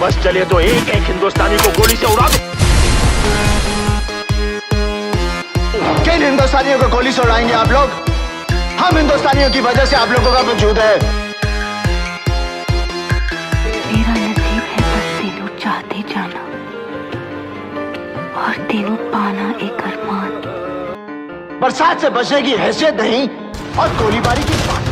बस चले तो एक एक हिंदुस्तानी को गोली से उड़ा दो। किन हिंदुस्तानियों को गोली से उड़ाएंगे आप लोग? हम हिंदुस्तानियों की वजह से आप लोगों का वजूद है। मेरा नसीब है बस तेनू चाहते जाना और तेनू पाना एक अरमान। बरसात से बचने की हैसियत नहीं और गोलीबारी की बात।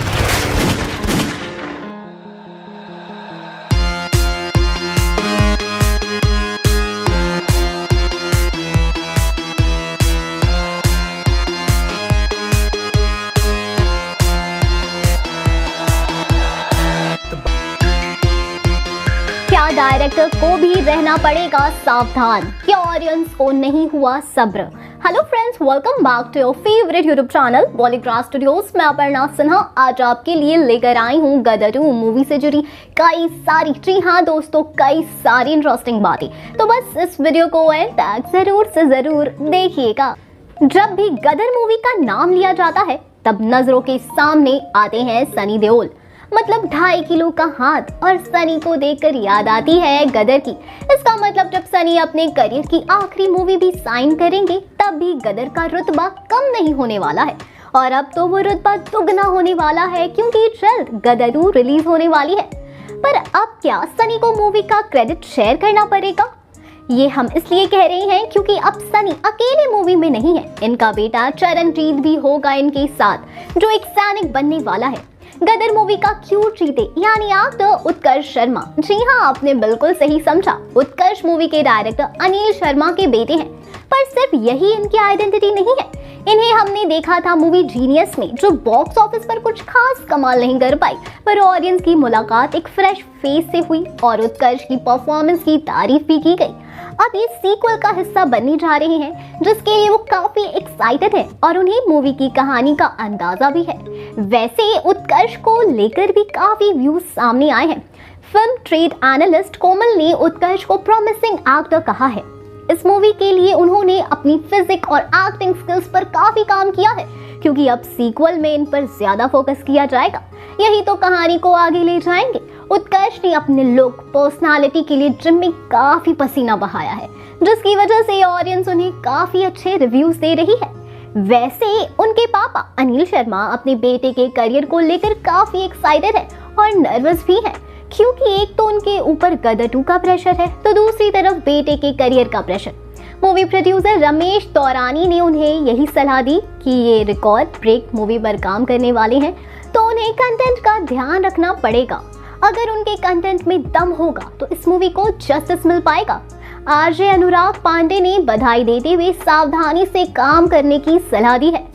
क्या डायरेक्टर को भी रहना पड़ेगा सावधान? क्या ऑडियंस को नहीं हुआ सब्र? Hello friends, welcome back to your favourite YouTube channel Bollygrass studios. मैं अपर्णा सिन्हा आज आपके लिए लेकर आई हूँ गदर 2 मूवी से जुड़ी कई सारी, जी हाँ दोस्तों, कई सारी इंटरेस्टिंग बातें। तो बस इस वीडियो को एंड तक जरूर से जरूर देखिएगा। जब भी गदर मूवी का नाम लिया जाता है तब नजरों के सामने आते हैं सनी देओल। मतलब 2.5 किलो का हाथ, और सनी को देखकर याद आती है गदर की। इसका मतलब जब सनी अपने करियर की आखिरी मूवी भी साइन करेंगे तब भी गदर का रुतबा कम नहीं होने वाला है। और अब तो वो रुतबा दुगना होने वाला है क्योंकि जल्द गदर 2 रिलीज होने वाली है। पर अब क्या सनी को मूवी का क्रेडिट शेयर करना पड़ेगा? ये हम इसलिए कह रहे हैं क्योंकि अब सनी अकेले मूवी में नहीं है। इनका बेटा चरणजीत भी होगा इनके साथ, जो एक सैनिक बनने वाला है। गदर मूवी का क्यूट चीते यानी एक्टर उत्कर्ष शर्मा, जी हाँ आपने बिल्कुल सही समझा, उत्कर्ष मूवी के डायरेक्टर अनिल शर्मा के बेटे हैं। पर सिर्फ यही इनकी आइडेंटिटी नहीं है। इन्हें हमने देखा था मूवी जीनियस में, जो बॉक्स ऑफिस पर कुछ खास कमाल नहीं कर पाई, पर ऑडियंस की मुलाकात एक फ्रेश फेस से हुई और उत्कर्ष की परफॉर्मेंस की तारीफ भी की गई। अब ये सीक्वल का हिस्सा बनने जा रहे हैं जिसके लिए वो काफी एक्साइटेड है और उन्हें मूवी की कहानी का अंदाजा भी है। वैसे उत्कर्ष को लेकर भी काफी व्यूज सामने आए हैं। फिल्म ट्रेड एनालिस्ट कोमल ने उत्कर्ष को प्रॉमिसिंग एक्टर कहा है। इस मूवी के लिए उन्होंने अपनी फिजिक और एक्टिंग स्किल्स पर काफी काम किया है क्योंकि अब सीक्वल में इन पर ज्यादा फोकस किया जाएगा। यही तो कहानी को आगे ले जाएंगे। उत्कर्ष ने अपने लुक, पर्सनालिटी के लिए जिम में काफी पसीना बहाया है, जिसकी वजह से ऑडियंस उन्हें काफी अच्छे रिव्यूज दे रही है। वैसे उनके पापा अनिल शर्मा अपने बेटे के करियर को लेकर काफी एक्साइटेड है और नर्वस भी है क्योंकि एक तो उनके ऊपर गदर 2 का प्रेशर है तो दूसरी तरफ बेटे के करियर का pressure. Movie producer Ramesh Taurani ने उन्हें यही सलाह दी कि ये रिकॉर्ड ब्रेक मूवी पर काम करने वाले हैं तो उन्हें कंटेंट का ध्यान रखना पड़ेगा। अगर उनके कंटेंट में दम होगा तो इस मूवी को जस्टिस मिल पाएगा। आरजे अनुराग पांडे ने बधाई देते हुए सावधानी से काम करने की सलाह दी है।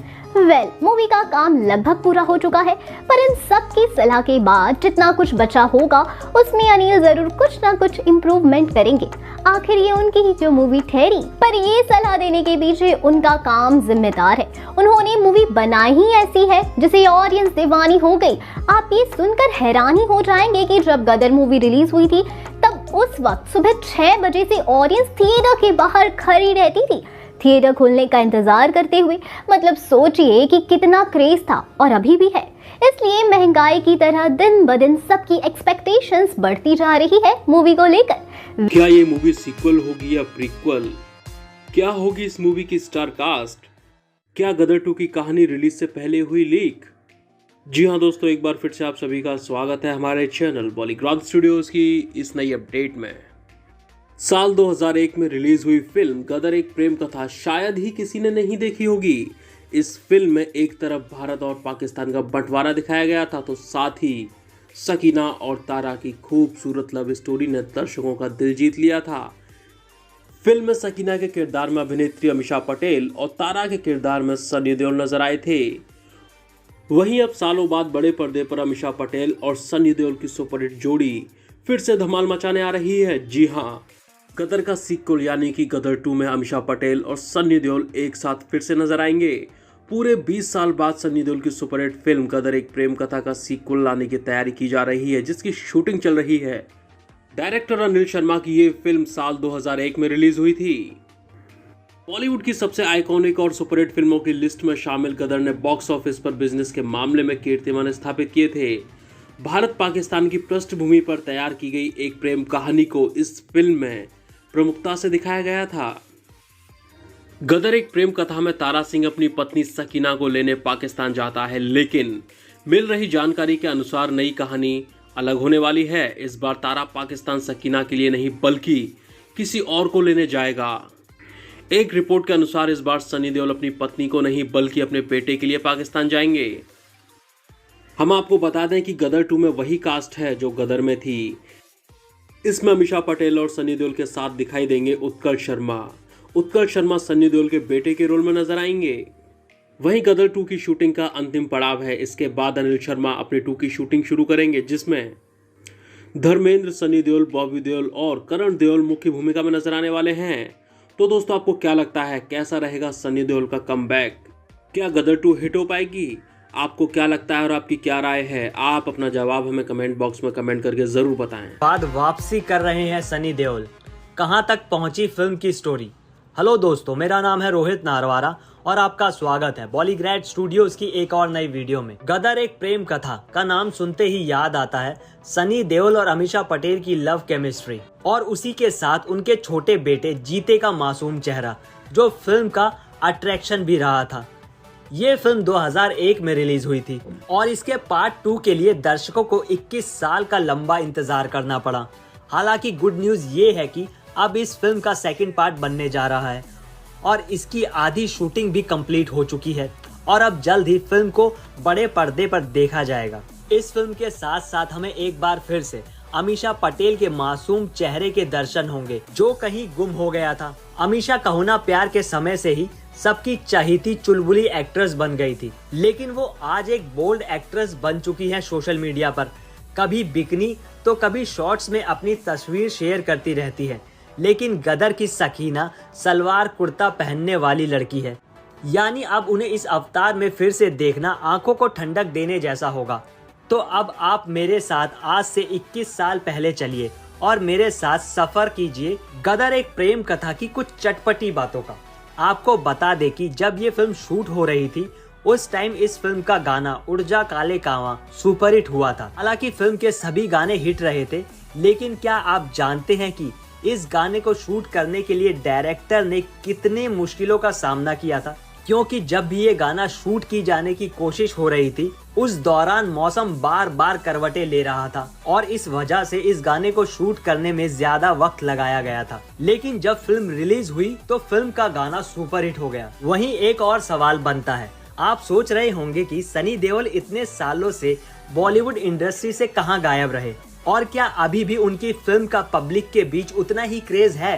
मूवी का काम लगभग पूरा हो चुका है, पर इन सब की सलाह के बाद जितना कुछ बचा होगा उसमें अनिल जरूर कुछ ना कुछ इम्प्रूवमेंट करेंगे। आखिर ये उनकी ही जो मूवी ठहरी, पर ये सलाह देने के पीछे उनका काम जिम्मेदार है। उन्होंने मूवी बनाई ही ऐसी है जिसे ऑडियंस दीवानी हो गई। आप ये सुनकर हैरानी हो जाएंगे कि जब गदर मूवी रिलीज हुई थी तब उस वक्त सुबह 6 बजे से ऑडियंस थिएटर के बाहर खड़ी रहती थी, थिएटर खुलने का इंतजार करते हुए। मतलब सोचिए कि कितना क्रेज था, और अभी भी है। इसलिए महंगाई की तरह दिन ब दिन सबकी एक्सपेक्टेशंस बढ़ती जा रही है मूवी को लेकर। क्या ये मूवी सीक्वल होगी या प्रीक्वल? क्या होगी इस मूवी की स्टार कास्ट? क्या गदर 2 की कहानी रिलीज से पहले हुई लीक? जी हाँ दोस्तों, एक बार फिर से आप सभी का स्वागत है हमारे चैनल बॉलीग्रास स्टूडियोज की इस नई अपडेट में। साल 2001 में रिलीज हुई फिल्म गदर एक प्रेम कथा शायद ही किसी ने नहीं देखी होगी। इस फिल्म में एक तरफ भारत और पाकिस्तान का बंटवारा दिखाया गया था तो साथ ही सकीना और तारा की खूबसूरत लव स्टोरी ने दर्शकों का दिल जीत लिया था। फिल्म में सकीना के किरदार में अभिनेत्री अमीषा पटेल और तारा के किरदार में सनी देओल नजर आए थे। वहीं अब सालों बाद बड़े पर्दे पर अमीषा पटेल और सनी देओल की सुपरहिट जोड़ी फिर से धमाल मचाने आ रही है। जी हाँ, गदर का सीक्वल यानी कि गदर 2 में अमीषा पटेल और सनी देओल एक साथ फिर से नजर आएंगे। पूरे 20 साल बाद सनी देओल की सुपरहिट फिल्म गदर एक प्रेम कथा का सीक्वल लाने की तैयारी की जा रही है, जिसकी शूटिंग चल रही है। डायरेक्टर अनिल शर्मा की ये फिल्म साल 2001 में रिलीज हुई थी। बॉलीवुड की सबसे आइकॉनिक और सुपरहिट फिल्मों की लिस्ट में शामिल गदर ने बॉक्स ऑफिस पर बिजनेस के मामले में कीर्तिमान स्थापित किए थे। भारत पाकिस्तान की पृष्ठभूमि पर तैयार की गई एक प्रेम कहानी को इस फिल्म में प्रमुखता से दिखाया गया था। गदर एक प्रेम कथा में तारा सिंह अपनी पत्नी सकीना को लेने पाकिस्तान जाता है, लेकिन मिल रही जानकारी के अनुसार नई कहानी अलग होने वाली है। इस बार तारा पाकिस्तान सकीना के लिए नहीं बल्कि किसी और को लेने जाएगा। एक रिपोर्ट के अनुसार इस बार सनी देओल अपनी पत्नी को नहीं बल्कि अपने बेटे के लिए पाकिस्तान जाएंगे। हम आपको बता दें कि गदर 2 में वही कास्ट है जो गदर में थी। इसमें अमीषा पटेल और सनी देओल के साथ दिखाई देंगे उत्कल शर्मा। उत्कल शर्मा सनी देओल के बेटे के रोल में नजर आएंगे। वहीं गदर 2 की शूटिंग का अंतिम पड़ाव है। इसके बाद अनिल शर्मा अपने 2 की शूटिंग शुरू करेंगे, जिसमें धर्मेंद्र, सनी देओल, बॉबी देओल और करण देओल मुख्य भूमिका में नजर आने वाले हैं। तो दोस्तों, आपको क्या लगता है, कैसा रहेगा सनी देओल का कमबैक? क्या गदर 2 हिट हो पाएगी? आपको क्या लगता है और आपकी क्या राय है? आप अपना जवाब हमें कमेंट बॉक्स में कमेंट करके जरूर बताएं। बाद वापसी कर रहे हैं सनी देओल, कहां तक पहुंची फिल्म की स्टोरी? हेलो दोस्तों, मेरा नाम है रोहित नारवारा और आपका स्वागत है बॉलीग्रैड स्टूडियोज की एक और नई वीडियो में। गदर एक प्रेम कथा का नाम सुनते ही याद आता है सनी देओल और अमीषा पटेल की लव केमिस्ट्री और उसी के साथ उनके छोटे बेटे जीते का मासूम चेहरा, जो फिल्म का अट्रैक्शन भी रहा था। ये फिल्म 2001 में रिलीज हुई थी और इसके पार्ट 2 के लिए दर्शकों को 21 साल का लंबा इंतजार करना पड़ा। हालांकि गुड न्यूज ये है कि अब इस फिल्म का सेकंड पार्ट बनने जा रहा है और इसकी आधी शूटिंग भी कंप्लीट हो चुकी है और अब जल्द ही फिल्म को बड़े पर्दे पर देखा जाएगा। इस फिल्म के साथ साथ हमें एक बार फिर से अमीषा पटेल के मासूम चेहरे के दर्शन होंगे, जो कहीं गुम हो गया था। अमीषा कहुना प्यार के समय से ही सबकी चहीती चुलबुली एक्ट्रेस बन गई थी, लेकिन वो आज एक बोल्ड एक्ट्रेस बन चुकी है सोशल मीडिया पर। कभी बिकनी तो कभी शॉर्ट्स में अपनी तस्वीर शेयर करती रहती है, लेकिन गदर की सकीना सलवार कुर्ता पहनने वाली लड़की है। यानी अब उन्हें इस अवतार में फिर से देखना आंखों को ठंडक देने जैसा होगा। तो अब आप मेरे साथ आज से 21 साल पहले चलिए और मेरे साथ सफर कीजिए गदर एक प्रेम कथा की कुछ चटपटी बातों का। आपको बता दें कि जब ये फिल्म शूट हो रही थी उस टाइम इस फिल्म का गाना उड़ जा काले कावां सुपरहिट हुआ था। हालांकि फिल्म के सभी गाने हिट रहे थे, लेकिन क्या आप जानते हैं कि इस गाने को शूट करने के लिए डायरेक्टर ने कितने मुश्किलों का सामना किया था? क्योंकि जब भी ये गाना शूट की जाने की कोशिश हो रही थी उस दौरान मौसम बार बार करवटें ले रहा था और इस वजह से इस गाने को शूट करने में ज्यादा वक्त लगाया गया था। लेकिन जब फिल्म रिलीज हुई तो फिल्म का गाना सुपरहिट हो गया। वहीं एक और सवाल बनता है, आप सोच रहे होंगे कि सनी देओल इतने सालों से बॉलीवुड इंडस्ट्री से कहां गायब रहे और क्या अभी भी उनकी फिल्म का पब्लिक के बीच उतना ही क्रेज है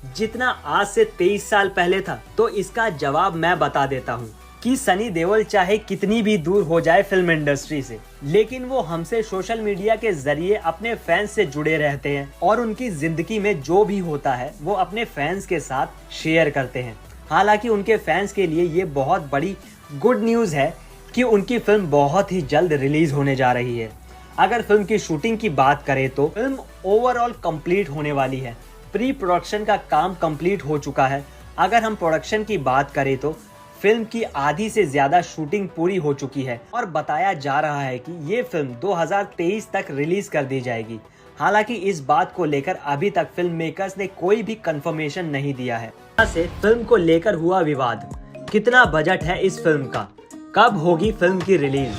जितना आज से 23 साल पहले था? तो इसका जवाब मैं बता देता हूँ कि सनी देओल चाहे कितनी भी दूर हो जाए फिल्म इंडस्ट्री से, लेकिन वो हमसे सोशल मीडिया के जरिए अपने फैंस से जुड़े रहते हैं और उनकी जिंदगी में जो भी होता है वो अपने फैंस के साथ शेयर करते हैं। हालांकि उनके फैंस के लिए ये बहुत बड़ी गुड न्यूज है कि उनकी फिल्म बहुत ही जल्द रिलीज होने जा रही है। अगर फिल्म की शूटिंग की बात करें तो फिल्म ओवरऑल कंप्लीट होने वाली है। प्री प्रोडक्शन का काम कंप्लीट हो चुका है। अगर हम प्रोडक्शन की बात करें तो फिल्म की आधी से ज्यादा शूटिंग पूरी हो चुकी है और बताया जा रहा है कि ये फिल्म 2023 तक रिलीज कर दी जाएगी। हालांकि इस बात को लेकर अभी तक फिल्म मेकर्स ने कोई भी कंफर्मेशन नहीं दिया है। से फिल्म को लेकर हुआ विवाद, कितना बजट है इस फिल्म का, कब होगी फिल्म की रिलीज?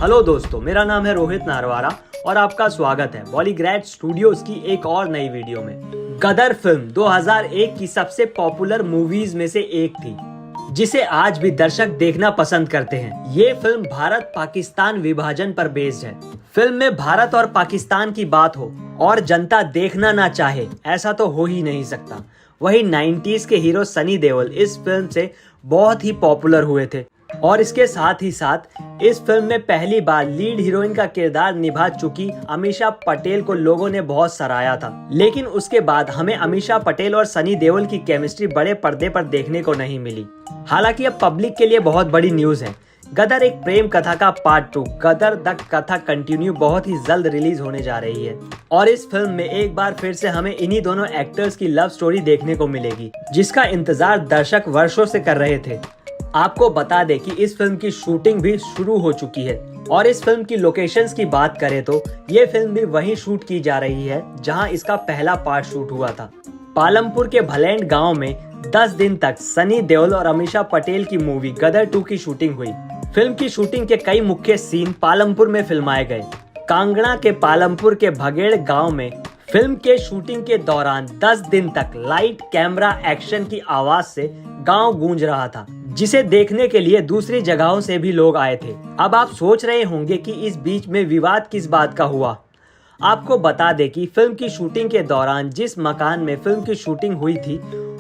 हेलो दोस्तों, मेरा नाम है रोहित नारवारा और आपका स्वागत है बॉलीग्रैड स्टूडियोज की एक और नई वीडियो में। गदर फिल्म 2001 की सबसे पॉपुलर मूवीज में से एक थी, जिसे आज भी दर्शक देखना पसंद करते हैं। ये फिल्म भारत पाकिस्तान विभाजन पर बेस्ड है। फिल्म में भारत और पाकिस्तान की बात हो और जनता देखना ना चाहे, ऐसा तो हो ही नहीं सकता। वही 90s के हीरो सनी देओल इस फिल्म से बहुत ही पॉपुलर हुए थे और इसके साथ ही साथ इस फिल्म में पहली बार लीड हीरोइन का किरदार निभा चुकी अमीषा पटेल को लोगों ने बहुत सराहा था। लेकिन उसके बाद हमें अमीषा पटेल और सनी देओल की केमिस्ट्री बड़े पर्दे पर देखने को नहीं मिली। हालांकि अब पब्लिक के लिए बहुत बड़ी न्यूज है। गदर एक प्रेम कथा का पार्ट 2 गदर द कथा कंटिन्यू बहुत ही जल्द रिलीज होने जा रही है और इस फिल्म में एक बार फिर से हमें इन्हीं दोनों एक्टर्स की लव स्टोरी देखने को मिलेगी, जिसका इंतजार दर्शक वर्षों से कर रहे थे। आपको बता दें कि इस फिल्म की शूटिंग भी शुरू हो चुकी है और इस फिल्म की लोकेशंस की बात करें तो ये फिल्म भी वहीं शूट की जा रही है जहां इसका पहला पार्ट शूट हुआ था। पालमपुर के भलेंड गांव में 10 दिन तक सनी देओल और अमीषा पटेल की मूवी गदर 2 की शूटिंग हुई। फिल्म की शूटिंग के कई मुख्य सीन पालमपुर में फिल्माए गए। कांगड़ा के पालमपुर के भगेड़ गांव में फिल्म के शूटिंग के दौरान 10 दिन तक लाइट कैमरा एक्शन की आवाज से गांव गूंज रहा था, जिसे देखने के लिए दूसरी जगहों से भी लोग आए थे। अब आप सोच रहे होंगे कि इस बीच में विवाद किस बात का हुआ। आपको बता दें कि फिल्म की शूटिंग के दौरान जिस मकान में फिल्म की शूटिंग हुई थी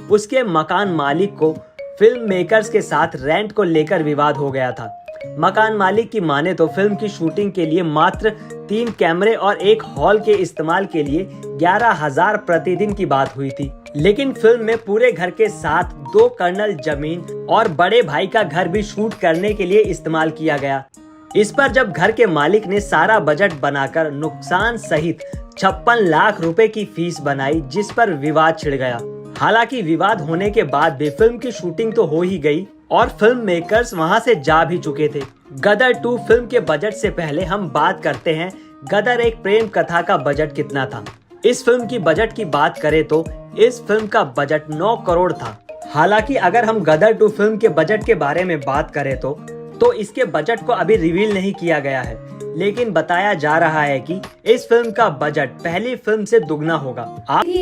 उसके मकान मालिक को फिल्म मेकर्स के साथ रेंट को लेकर विवाद हो गया था। मकान मालिक की माने तो फिल्म की शूटिंग के लिए मात्र 3 कैमरे और एक हॉल के इस्तेमाल के लिए 11,000 प्रतिदिन की बात हुई थी, लेकिन फिल्म में पूरे घर के साथ 2 कर्नल जमीन और बड़े भाई का घर भी शूट करने के लिए इस्तेमाल किया गया। इस पर जब घर के मालिक ने सारा बजट बनाकर नुकसान सहित 56 लाख रुपए की फीस बनाई, जिस पर विवाद छिड़ गया। हालांकि विवाद होने के बाद भी फिल्म की शूटिंग तो हो ही गई और फिल्म मेकर्स वहां से जा भी चुके थे। गदर 2 फिल्म के बजट से पहले हम बात करते हैं गदर एक प्रेम कथा का बजट कितना था। इस फिल्म की बजट की बात करें तो इस फिल्म का बजट 9 करोड़ था। हालांकि अगर हम गदर 2 फिल्म के बजट के बारे में बात करें तो इसके बजट को अभी रिवील नहीं किया गया है, लेकिन बताया जा रहा है कि इस फिल्म का बजट पहली फिल्म से दुगना होगा।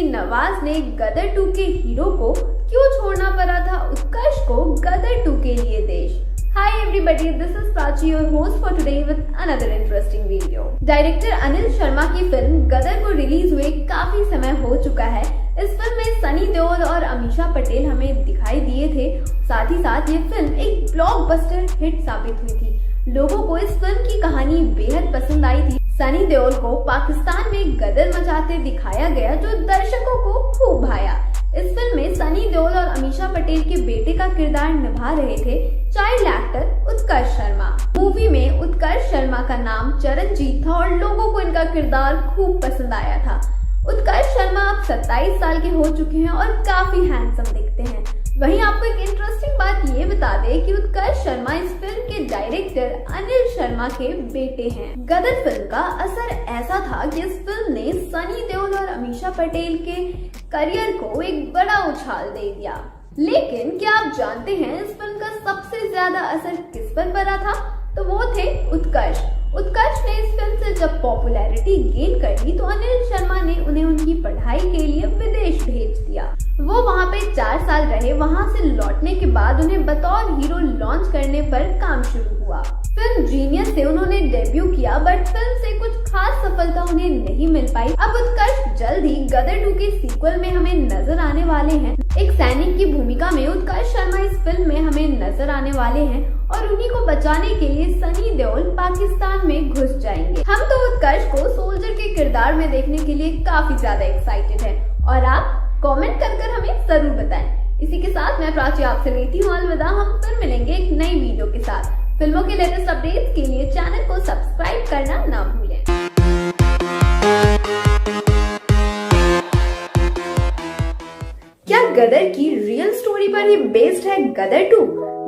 नवाज ने गदर 2 के हीरो को क्यों छोड़ना पड़ा था उत्कर्ष को गदर 2 के लिए देश। Hi everybody, this is Prachi, your host for today with another interesting video. Director Anil Sharma की फिल्म गदर को रिलीज हुए काफी समय हो चुका है। इस फिल्म में सनी देओल और अमीषा पटेल हमें दिखाई दिए थे। साथ ही साथ ये फिल्म एक ब्लॉकबस्टर हिट साबित हुई थी। लोगों को इस फिल्म की कहानी बेहद पसंद आई थी। सनी देओल को पाकिस्तान में गदर मचाते दिखाया गया, जो दर्शकों को खूब भाया। इस फिल्म में सनी देओल और अमीषा पटेल के बेटे का किरदार निभा रहे थे चाइल्ड एक्टर उत्कर्ष शर्मा। मूवी में उत्कर्ष शर्मा का नाम चरणजीत था और लोगों को इनका किरदार खूब पसंद आया था। उत्कर्ष शर्मा अब 27 साल के हो चुके हैं और काफी हैंडसम दिखते हैं। वहीं आपको एक इंटरेस्टिंग बात ये बता दें कि उत्कर्ष शर्मा इस फिल्म के डायरेक्टर अनिल शर्मा के बेटे हैं। गदर फिल्म का असर ऐसा था कि इस फिल्म ने सनी देओल और अमीषा पटेल के करियर को एक बड़ा उछाल दे दिया। लेकिन क्या आप जानते हैं इस फिल्म का सबसे ज्यादा असर किस पर पड़ा था? तो वो थे उत्कर्ष। उत्कर्ष ने इस फिल्म से जब पॉपुलैरिटी गेन कर ली तो अनिल शर्मा ने उन्हें उनकी पढ़ाई के लिए विदेश भेज दिया। वो वहाँ पे 4 साल रहे। वहाँ से लौटने के बाद उन्हें बतौर हीरो लॉन्च करने पर काम शुरू हुआ। फिल्म जीनियस से उन्होंने डेब्यू किया, बट फिल्म से कुछ खास सफलता उन्हें नहीं मिल पाई। अब उत्कर्ष जल्द ही गदर 2 के सीक्वल में हमें नजर आने वाले हैं। एक सैनिक की भूमिका में उत्कर्ष शर्मा इस फिल्म में हमें नजर आने वाले हैं और उन्हीं को बचाने के लिए सनी देओल पाकिस्तान में घुस जाएंगे। हम तो उत्कर्ष को सोल्जर के किरदार में देखने के लिए काफी ज्यादा एक्साइटेड हैं और आप कमेंट कर हमें जरूर बताएं। इसी के साथ मैं प्राची आपसे लेती हूँ अलविदा। हम फिर मिलेंगे एक नई वीडियो के साथ। फिल्मों के लेटेस्ट अपडेट्स के लिए चैनल को सब्सक्राइब करना ना भूलें। क्या गदर की रियल स्टोरी पर ही बेस्ड है गदर 2?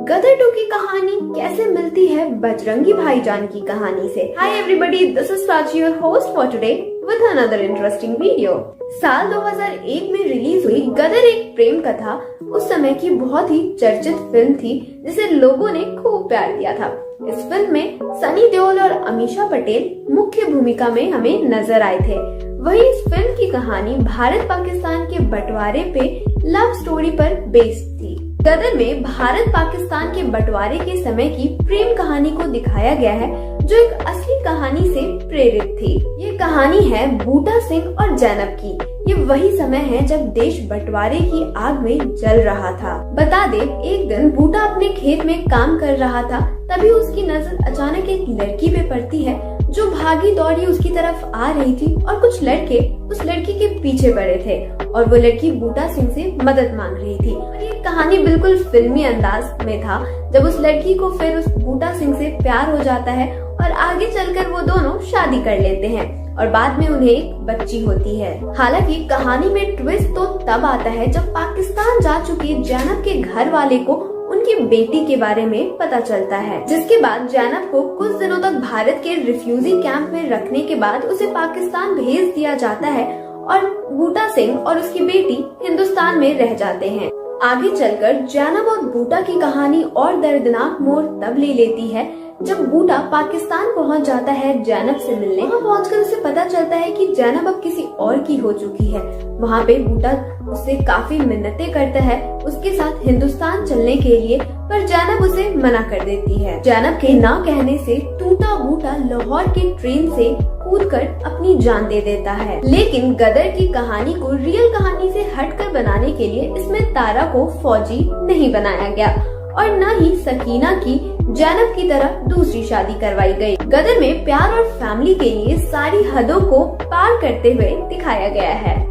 गदर 2 की कहानी कैसे मिलती है बजरंगी भाईजान की कहानी से? Hi everybody, this is Prachi, your host for today with another interesting video. साल 2001 में रिलीज हुई गदर एक प्रेम कथा उस समय की बहुत ही चर्चित फिल्म थी, जिसे लोगों ने खूब प्यार दिया था। इस फिल्म में सनी देओल और अमीषा पटेल मुख्य भूमिका में हमें नजर आए थे। वहीं इस फिल्म की कहानी भारत पाकिस्तान के बंटवारे पे लव स्टोरी पर बेस्ड थी। गदर में भारत पाकिस्तान के बंटवारे के समय की प्रेम कहानी को दिखाया गया है, जो एक असली कहानी से प्रेरित थी। ये कहानी है बूटा सिंह और जैनब की। ये वही समय है जब देश बंटवारे की आग में जल रहा था। बता दे, एक दिन बूटा अपने खेत में काम कर रहा था, तभी उसकी नजर अचानक एक लड़की पे पड़ती है जो भागी दौड़ी उसकी तरफ आ रही थी और कुछ लड़के उस लड़की के पीछे पड़े थे और वो लड़की बूटा सिंह से मदद मांग रही थी। और ये कहानी बिल्कुल फिल्मी अंदाज में था, जब उस लड़की को फिर उस बूटा सिंह से प्यार हो जाता है और आगे चलकर वो दोनों शादी कर लेते हैं और बाद में उन्हें एक बच्ची होती है। हालांकि कहानी में ट्विस्ट तो तब आता है जब पाकिस्तान जा चुकी जैनब के घर वाले को उनके उनकी बेटी के बारे में पता चलता है, जिसके बाद जैनब को कुछ दिनों तक भारत के रिफ्यूजी कैंप में रखने के बाद उसे पाकिस्तान भेज दिया जाता है और बूटा सिंह और उसकी बेटी हिंदुस्तान में रह जाते हैं। आगे चलकर जैनब और बूटा की कहानी और दर्दनाक मोड़ तब ले लेती है जब बूटा पाकिस्तान पहुंच जाता है जैनब से मिलने। वहाँ पहुंचकर उसे पता चलता है कि जैनब अब किसी और की हो चुकी है। वहाँ पे बूटा उससे काफी मिन्नतें करता है उसके साथ हिंदुस्तान चलने के लिए, पर जैनब उसे मना कर देती है। जैनब के ना कहने से टूटा बूटा लाहौर के ट्रेन से कूदकर अपनी जान दे देता है। लेकिन गदर की कहानी को रियल कहानी से हटकर बनाने के लिए इसमें तारा को फौजी नहीं बनाया गया और न ही सकीना की जैनब की तरह दूसरी शादी करवाई गई। गदर में प्यार और फैमिली के लिए सारी हदों को पार करते हुए दिखाया गया है।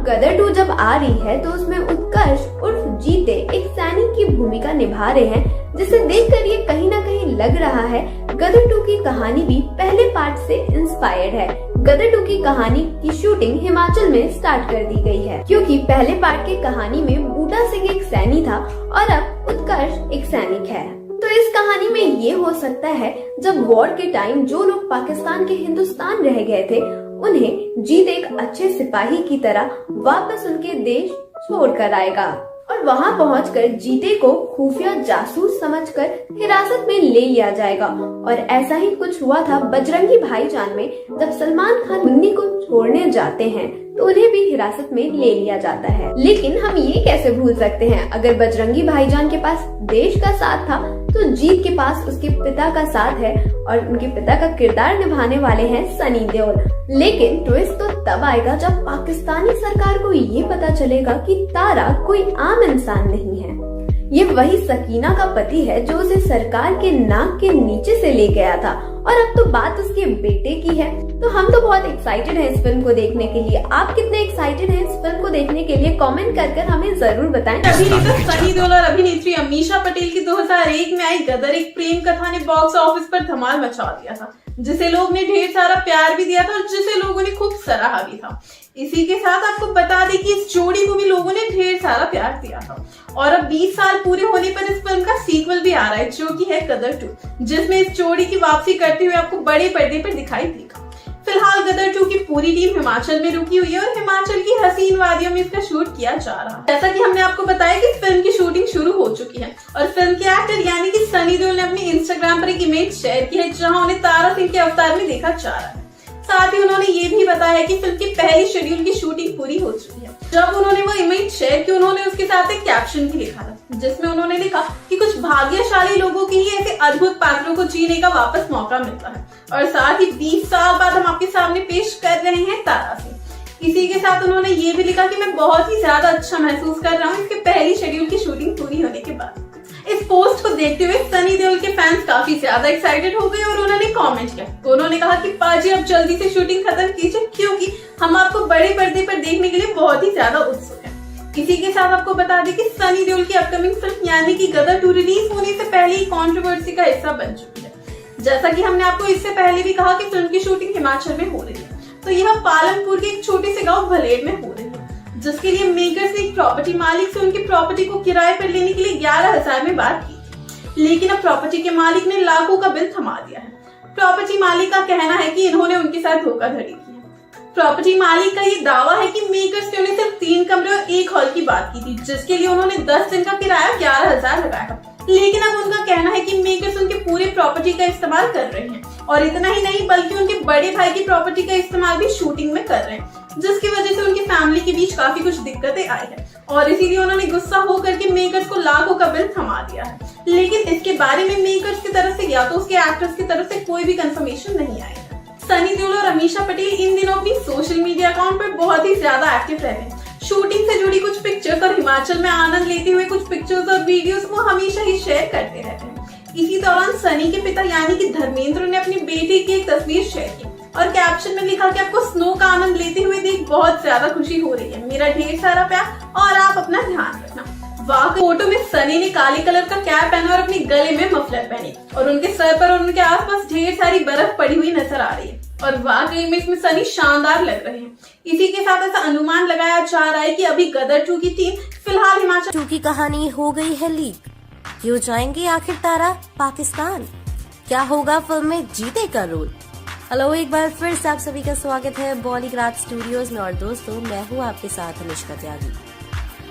गदर 2 जब आ रही है तो उसमें उत्कर्ष उर्फ जीते एक सैनिक की भूमिका निभा रहे हैं, जिसे देखकर ये कहीं न कहीं लग रहा है गदर 2 की कहानी भी पहले पार्ट से इंस्पायर्ड है। गदर 2 की कहानी की शूटिंग हिमाचल में स्टार्ट कर दी गई है, क्योंकि पहले पार्ट की कहानी में बूटा सिंह एक सैनिक था और अब उत्कर्ष एक सैनिक है। तो इस कहानी में ये हो सकता है जब वॉर के टाइम जो लोग पाकिस्तान के हिंदुस्तान रह गए थे उन्हें जीत एक अच्छे सिपाही की तरह वापस उनके देश छोड़कर आएगा और वहां पहुंचकर जीते को खुफिया जासूस समझकर हिरासत में ले लिया जाएगा। और ऐसा ही कुछ हुआ था बजरंगी भाईजान में, जब सलमान खान मुन्नी को छोड़ने जाते हैं तो उन्हें भी हिरासत में ले लिया जाता है। लेकिन हम ये कैसे भूल सकते हैं, अगर बजरंगी भाईजान के पास देश का साथ था तो जीत के पास उसके पिता का साथ है और उनके पिता का किरदार निभाने वाले हैं सनी देओल। लेकिन ट्विस्ट तो तब आएगा जब पाकिस्तानी सरकार को ये पता चलेगा कि तारा कोई आम इंसान नहीं है, ये वही सकीना का पति है जो उसे सरकार के नाक के नीचे से ले गया था और अब तो बात उसके बेटे की है। तो हम तो बहुत एक्साइटेड हैं इस फिल्म को देखने के लिए। आप कितने एक्साइटेड हैं इस फिल्म को देखने के लिए कमेंट कर हमें जरूर बताएं। अभिनेता सनी देओल और अभिनेत्री अमीषा पटेल की 2001 में आई गदर एक प्रेम कथा ने बॉक्स ऑफिस पर धमाल मचा दिया था, जिसे लोग ने ढेर सारा प्यार भी दिया था और जिसे लोगों ने खूब सराहा भी था। इसी के साथ आपको बता दें कि इस जोड़ी को भी लोगों ने ढेर सारा प्यार दिया था और अब 20 साल पूरे होने पर इस फिल्म का सीक्वल भी आ रहा है, जो कि है गदर 2, जिसमें इस जोड़ी की वापसी करते हुए आपको बड़े पर्दे पर दिखाई देगा। फिलहाल गदर 2 की पूरी टीम हिमाचल में रुकी हुई है और हिमाचल की हसीन वादियों में इसका शूट किया जा रहा है। जैसा कि हमने आपको बताया कि फिल्म की शूटिंग शुरू हो चुकी है और फिल्म के एक्टर यानी कि सनी देओल ने अपनी इंस्टाग्राम पर एक इमेज शेयर की है जहां उन्हें तारा सिंह के अवतार में देखा जा रहा है। साथ ही उन्होंने ये भी बताया कि फिल्म की पहली शेड्यूल की शूटिंग पूरी हो चुकी है। जब उन्होंने वो इमेज शेयर की उन्होंने उसके साथ एक कैप्शन भी लिखा था, जिसमें उन्होंने लिखा कि कुछ भाग्यशाली लोगों के ही ऐसे अद्भुत पात्रों को जीने का वापस मौका मिलता है और साथ ही 20 साल बाद हम आपके सामने पेश कर रहे हैं तारा सिंह। इसी के साथ उन्होंने ये भी लिखा कि मैं बहुत ही ज्यादा अच्छा महसूस कर रहा हूँ इसके पहली शेड्यूल की शूटिंग पूरी होने के बाद। इस पोस्ट को देखते हुए सनी देओल के फैंस काफी ज्यादा एक्साइटेड हो गए और उन्होंने कमेंट किया। उन्होंने कहा कि पाजी अब जल्दी से शूटिंग खत्म कीजिए क्योंकि हम आपको बड़े पर्दे पर देखने के लिए बहुत ही ज्यादा उत्सुक हैं। इसी के साथ आपको बता दें कि सनी देओल की अपकमिंग फिल्म यानी कि गदर 2 रिलीज होने से पहले ही कंट्रोवर्सी का हिस्सा बन चुकी है। जैसा कि हमने आपको इससे पहले भी कहा कि फिल्म की शूटिंग हिमाचल में हो रही है, तो यह पालनपुर के एक छोटे से गाँव भलेड़ में हो रही है, जिसके लिए मेकर्स ने एक प्रॉपर्टी मालिक से उनकी प्रॉपर्टी को किराए पर लेने के लिए 11,000 में बात की थी। लेकिन अब प्रॉपर्टी के मालिक ने लाखों का बिल थमा दिया है। प्रॉपर्टी मालिक का कहना है कि इन्होंने उनके साथ धोखाधड़ी की है। प्रॉपर्टी मालिक का ये दावा है कि मेकर्स ने उन्हें सिर्फ 3 कमरे और 1 हॉल की बात की थी, जिसके लिए उन्होंने 10 दिन का किराया 11,000 लगाया। लेकिन अब उनका कहना है कि मेकर्स उनके पूरे प्रॉपर्टी का इस्तेमाल कर रहे हैं और इतना ही नहीं बल्कि उनके बड़े भाई की प्रॉपर्टी का इस्तेमाल भी शूटिंग में कर रहे हैं, जिसकी वजह से उनकी फैमिली के बीच काफी कुछ दिक्कतें आई है और इसीलिए उन्होंने गुस्सा होकर के मेकर्स को लाखों का बिल थमा दिया है। लेकिन इसके बारे में मेकर्स की तरफ से या तो उसके एक्टर्स की तरफ से कोई भी कंफर्मेशन नहीं आई है। सनी देओल और अमीषा पटेल इन दिनों अपनी सोशल मीडिया अकाउंट पर बहुत ही ज्यादा एक्टिव रहते हैं। शूटिंग से जुड़ी कुछ पिक्चर्स और हिमाचल में आनंद लेते हुए कुछ पिक्चर्स और वीडियोस वो हमेशा ही शेयर करते रहते हैं। इसी दौरान सनी के पिता यानी कि धर्मेंद्र ने अपनी बेटी की एक तस्वीर शेयर की और कैप्शन में लिखा कि आपको स्नो का आनंद लेते हुए देख बहुत ज्यादा खुशी हो रही है, मेरा ढेर सारा प्यार और आप अपना ध्यान रखना। वाकई फोटो में सनी ने काले कलर का कैप पहना और अपने गले में मफलर पहने और उनके सर पर और उनके आसपास ढेर सारी बर्फ पड़ी हुई नजर आ रही है और वाकई में इसमें सनी शानदार लग रहे हैं। इसी के साथ ऐसा अनुमान लगाया जा रहा है कि अभी गदर 2 की टीम फिलहाल हिमाचल 2 की कहानी हो गई है लीक। क्यों जाएंगे आखिर तारा पाकिस्तान? क्या होगा फिल्म में जीते का रोल? हेलो, एक बार फिर से आप सभी का स्वागत है बॉलीग्राज स्टूडियोज में। और दोस्तों, मैं हूँ आपके साथ अनुष्का त्यागी।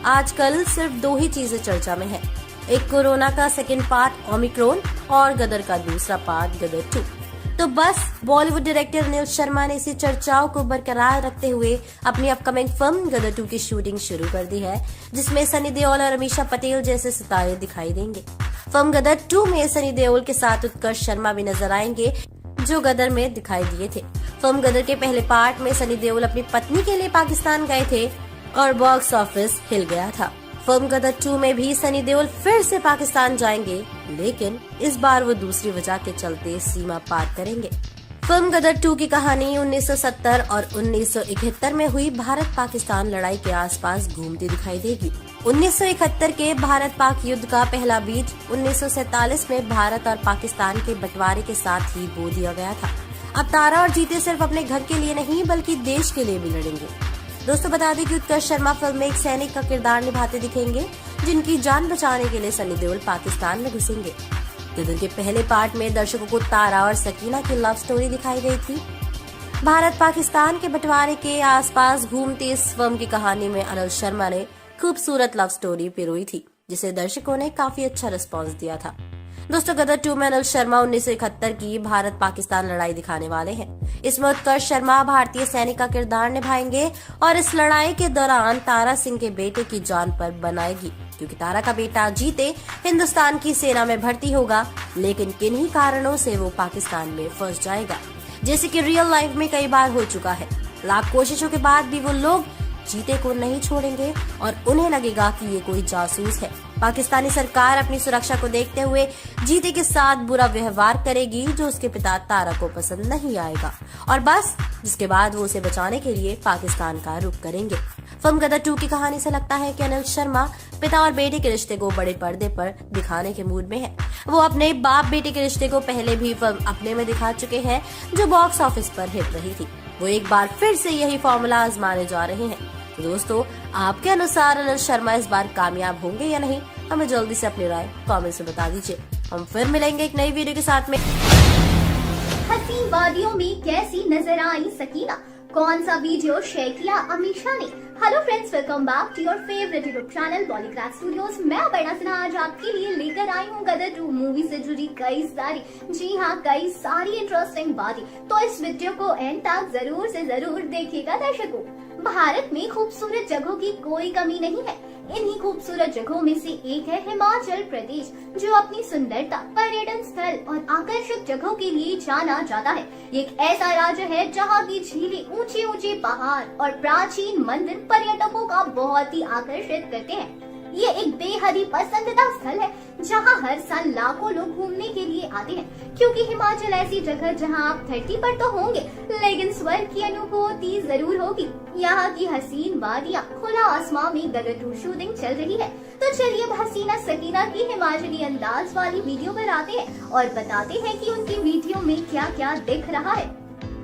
आजकल सिर्फ दो ही चीजें चर्चा में है, एक कोरोना का सेकंड पार्ट ओमिक्रॉन और गदर का दूसरा पार्ट गदर 2। तो बस बॉलीवुड डायरेक्टर अनिल शर्मा ने इसी चर्चाओं को बरकरार रखते हुए अपनी अपकमिंग फिल्म गदर 2 की शूटिंग शुरू कर दी है, जिसमें सनी देओल और अमीषा पटेल जैसे सितारे दिखाई देंगे। फिल्म गदर 2 में सनी देओल के साथ उत्कर्ष शर्मा भी नजर आएंगे, जो गदर में दिखाई दिए थे। फिल्म गदर के पहले पार्ट में सनी देओल अपनी पत्नी के लिए पाकिस्तान गए थे और बॉक्स ऑफिस हिल गया था। फिल्म गदर 2 में भी सनी देओल फिर से पाकिस्तान जाएंगे, लेकिन इस बार वो दूसरी वजह के चलते सीमा पार करेंगे। फिल्म गदर 2 की कहानी 1970 और 1971 में हुई भारत पाकिस्तान लड़ाई के आसपास घूमती दिखाई देगी। 1971 के भारत पाक युद्ध का पहला बीज 1947 में भारत और पाकिस्तान के बंटवारे के साथ ही बो दिया गया था। अब तारा और जीते सिर्फ अपने घर के लिए नहीं बल्कि देश के लिए भी लड़ेंगे। दोस्तों, बता दें कि उत्कर्ष शर्मा फिल्म में एक सैनिक का किरदार निभाते दिखेंगे, जिनकी जान बचाने के लिए सनी देओल पाकिस्तान में घुसेंगे। गदर के पहले पार्ट में दर्शकों को तारा और सकीना की लव स्टोरी दिखाई गई थी। भारत पाकिस्तान के बंटवारे के आसपास घूमती इस फिल्म की कहानी में अनिल शर्मा ने खूबसूरत लव स्टोरी पिरोई थी, जिसे दर्शकों ने काफी अच्छा रिस्पांस दिया था। दोस्तों, गदर 2 में अनिल शर्मा 1971 की भारत पाकिस्तान लड़ाई दिखाने वाले हैं। इसमें उत्कर्ष शर्मा भारतीय सैनिक का किरदार निभाएंगे और इस लड़ाई के दौरान तारा सिंह के बेटे की जान पर बनाएगी, क्योंकि तारा का बेटा जीते हिंदुस्तान की सेना में भर्ती होगा, लेकिन किन्हीं कारणों से वो पाकिस्तान में फंस जाएगा, जैसे कि रियल लाइफ में कई बार हो चुका है। लाख कोशिशों के बाद भी वो लोग जीते को नहीं छोड़ेंगे और उन्हें लगेगा कि ये कोई जासूस है। पाकिस्तानी सरकार अपनी सुरक्षा को देखते हुए जीते के साथ बुरा व्यवहार करेगी, जो उसके पिता तारा को पसंद नहीं आएगा, और बस जिसके बाद वो उसे बचाने के लिए पाकिस्तान का रुख करेंगे। फिल्म गदर 2 की कहानी से लगता है कि अनिल शर्मा पिता और बेटे के रिश्ते को बड़े पर्दे पर दिखाने के मूड में है। वो अपने बाप बेटे के रिश्ते को पहले भी फिल्म अपने में दिखा चुके हैं, जो बॉक्स ऑफिस पर हिट रही थी। वो एक बार फिर से यही फॉर्मूला आजमाने जा रहे हैं। तो दोस्तों, आपके अनुसार अनिल शर्मा इस बार कामयाब होंगे या नहीं? हमें जल्दी से अपनी राय कमेंट से बता दीजिए। हम फिर मिलेंगे एक नई वीडियो के साथ में। हसीन वादियों में कैसी नजर आई सकीना? कौन सा वीडियो शेयर किया अमीषा ने? Hello friends, welcome back to your favourite YouTube channel Bollygraj studios. मैं अपर्णा सिन्हा आज आपके लिए लेकर आई हूँ गदर 2 मूवी से जुड़ी कई सारी इंटरेस्टिंग बातें। तो इस वीडियो को एंड तक जरूर से जरूर देखिएगा दर्शकों। भारत में खूबसूरत जगहों की कोई कमी नहीं है। इन्हीं खूबसूरत जगहों में से एक है हिमाचल प्रदेश, जो अपनी सुंदरता, पर्यटन स्थल और आकर्षक जगहों के लिए जाना जाता है। एक ऐसा राज्य है जहां की झीलें, ऊंचे ऊंचे पहाड़ और प्राचीन मंदिर पर्यटकों का बहुत ही आकर्षित करते हैं। ये एक बेहद ही पसंदीदा स्थल है, जहां हर साल लाखों लोग घूमने के लिए आते हैं, क्योंकि हिमाचल ऐसी जगह जहां आप धरती पर तो होंगे, लेकिन स्वर्ग की अनुभूति जरूर होगी। यहाँ की हसीन वादियाँ, खुला आसमां में गदर 2 शूटिंग चल रही है। तो चलिए अब हसीना सकीना की हिमाचली अंदाज वाली वीडियो पर आते हैं और बताते हैं कि उनकी वीडियो में क्या क्या दिख रहा है।